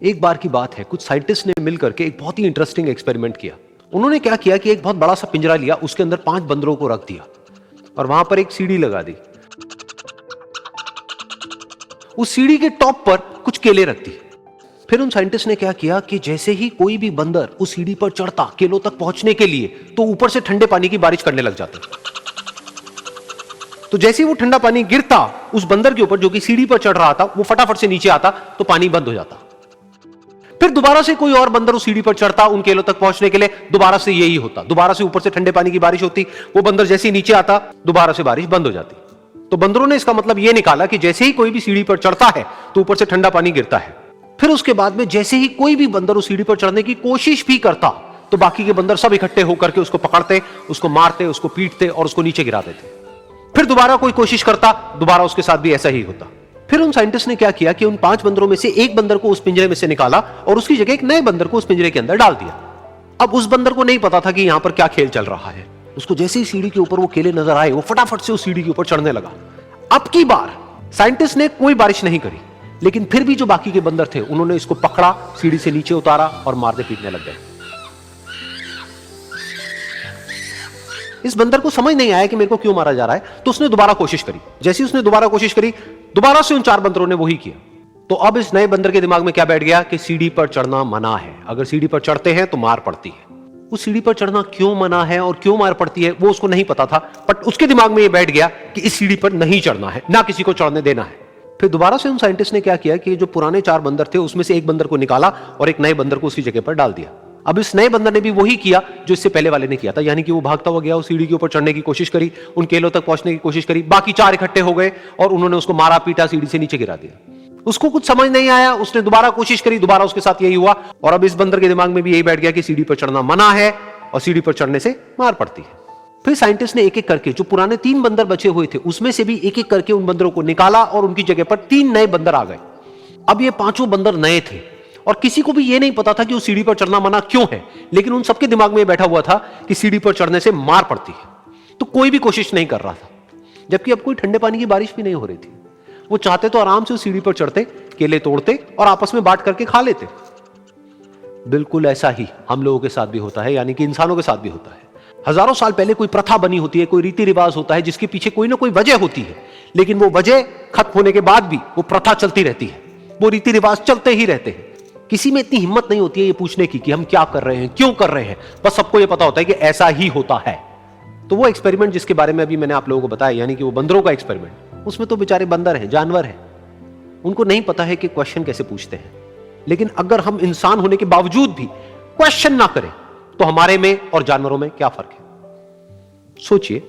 एक बार की बात है, कुछ साइंटिस्ट ने मिलकर के एक बहुत ही इंटरेस्टिंग एक्सपेरिमेंट किया। उन्होंने क्या किया कि एक बहुत बड़ा सा पिंजरा लिया, उसके अंदर 5 बंदरों को रख दिया और वहां पर एक सीढ़ी लगा दी। उस सीढ़ी के टॉप पर कुछ केले रख दी। फिर उन साइंटिस्ट ने क्या किया कि जैसे ही कोई भी बंदर उस सीढ़ी पर चढ़ता केलों तक पहुंचने के लिए, तो ऊपर से ठंडे पानी की बारिश करने लग जाते। तो जैसे ही वो ठंडा पानी गिरता उस बंदर के ऊपर जो कि सीढ़ी पर चढ़ रहा था, वो फटाफट से नीचे आता तो पानी बंद हो जाता। फिर दोबारा से कोई और बंदर उस सीढ़ी पर चढ़ता उन केलों तक पहुंचने के लिए, दोबारा से यही होता। दोबारा से ऊपर से ठंडे पानी की बारिश होती, वो बंदर जैसे ही नीचे आता दोबारा से बारिश बंद हो जाती। तो बंदरों ने इसका मतलब यह निकाला कि जैसे ही कोई भी सीढ़ी पर चढ़ता है तो ऊपर से ठंडा पानी गिरता है। फिर उसके बाद में जैसे ही कोई भी बंदर उस सीढ़ी पर चढ़ने की कोशिश भी करता तो बाकी के बंदर सब इकट्ठे होकर के उसको पकड़ते, उसको मारते, उसको पीटते और उसको नीचे गिरा देते। फिर दोबारा कोई कोशिश करता, दोबारा उसके साथ भी ऐसा ही होता। फिर उन साइंटिस्ट ने क्या किया कि उन 5 बंदरों में से एक बंदर को उस पिंजरे में से निकाला और उसकी जगह एक नए बंदर को उस पिंजरे के अंदर डाल दिया। अब उस बंदर को नहीं पता था कि यहां पर क्या खेल चल रहा है। उसको जैसे ही सीढ़ी के ऊपर वो केले नजर आए, वो फटाफट से उस सीढ़ी के ऊपर चढ़ने लगा। अब की बार साइंटिस्ट ने कोई बारिश नहीं करी, लेकिन फिर भी जो बाकी के बंदर थे उन्होंने इसको पकड़ा, सीढ़ी से नीचे उतारा और मारने पीटने लग गए। इस बंदर को समझ नहीं आया कि मेरे को क्यों मारा जा रहा है, तो उसने दोबारा कोशिश करी। जैसे उसने दोबारा कोशिश करी, दोबारा से उन 4 बंदरों ने वही किया। तो अब इस नए बंदर के दिमाग में क्या बैठ गया कि सीढ़ी पर चढ़ना मना है, अगर सीढ़ी पर चढ़ते हैं तो मार पड़ती है। उस सीढ़ी पर चढ़ना क्यों मना है और क्यों मार पड़ती है वो उसको नहीं पता था, बट उसके दिमाग में ये बैठ गया कि इस सीढ़ी पर नहीं चढ़ना है, ना किसी को चढ़ने देना है। फिर दोबारा से उन साइंटिस्ट ने क्या किया कि जो पुराने 4 बंदर थे उसमें से एक बंदर को निकाला और एक नए बंदर को उसी जगह पर डाल दिया। अब इस नए बंदर ने भी वही किया जो इससे पहले वाले ने किया था, यानी कि वो भागता हुआ गया, उस सीढ़ी के ऊपर चढ़ने की कोशिश करी, उन केलों तक पहुंचने की कोशिश करी। बाकी 4 इकट्ठे हो गए और उन्होंने उसको मारा पीटा, सीढ़ी से नीचे गिरा दिया। उसको कुछ समझ नहीं आया, उसने दोबारा कोशिश करी, दोबारा उसके साथ यही हुआ। और अब इस बंदर के दिमाग में भी यही बैठ गया कि सीढ़ी पर चढ़ना मना है और सीढ़ी पर चढ़ने से मार पड़ती है। फिर साइंटिस्ट ने एक एक करके जो पुराने 3 बंदर बचे हुए थे उसमें से भी एक एक करके उन बंदरों को निकाला और उनकी जगह पर 3 नए बंदर आ गए। अब ये 5 बंदर नए थे और किसी को भी ये नहीं पता था कि उस सीढ़ी पर चढ़ना मना क्यों है, लेकिन उन सबके दिमाग में बैठा हुआ था कि सीढ़ी पर चढ़ने से मार पड़ती है। तो कोई भी कोशिश नहीं कर रहा था, जबकि अब कोई ठंडे पानी की बारिश भी नहीं हो रही थी। वो चाहते तो आराम से उस सीढ़ी पर चढ़ते, केले तोड़ते और आपस में बांट करके खा लेते। बिल्कुल ऐसा ही हम लोगों के साथ भी होता है, यानी कि इंसानों के साथ भी होता है। हजारों साल पहले कोई प्रथा बनी होती है, कोई रीति रिवाज होता है जिसके पीछे कोई ना कोई वजह होती है, लेकिन वो वजह खत्म होने के बाद भी वो प्रथा चलती रहती है, वो रीति रिवाज चलते ही रहते हैं। किसी में इतनी हिम्मत नहीं होती है ये पूछने की कि हम क्या कर रहे हैं, क्यों कर रहे हैं, बस सबको ये पता होता है कि ऐसा ही होता है। तो वो एक्सपेरिमेंट जिसके बारे में अभी मैंने आप लोगों को बताया, यानी कि वो बंदरों का एक्सपेरिमेंट, उसमें तो बेचारे बंदर हैं, जानवर हैं, उनको नहीं पता है कि क्वेश्चन कैसे पूछते हैं। लेकिन अगर हम इंसान होने के बावजूद भी क्वेश्चन ना करें तो हमारे में और जानवरों में क्या फर्क है, सोचिए।